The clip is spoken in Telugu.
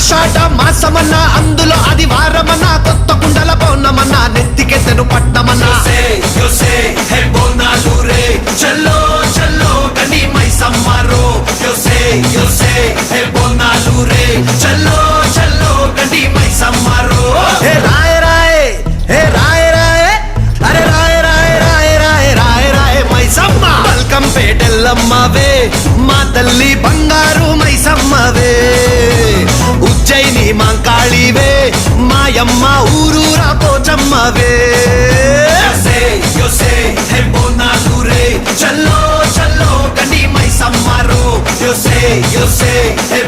ఆషాఢ మాసమన్న అందులో అది వారమన్న కొత్త కుండల పౌర్ణమన్న నెత్తికెత్తెను పట్టమన్న చల్లో చల్లో కని మైసమ్మరో బోనాలు రే చల్లో చల్లో కని మైసమ్మరో హే రాయ రాయ హే రాయ రాయ అరే రాయ రాయ రాయ రాయ రాయ రాయ మైసమ్మ బల్కం పేటెల్లమ్మవే మా తల్లి బంగారు మైసమ్మవే ఉజ్జయిని మాంకాళివే మాయమ్మ ఊరూరా పోచమ్మవే బోనాలు రే చల్లో చల్లో కని మైసమ్మరో yo sé, hey,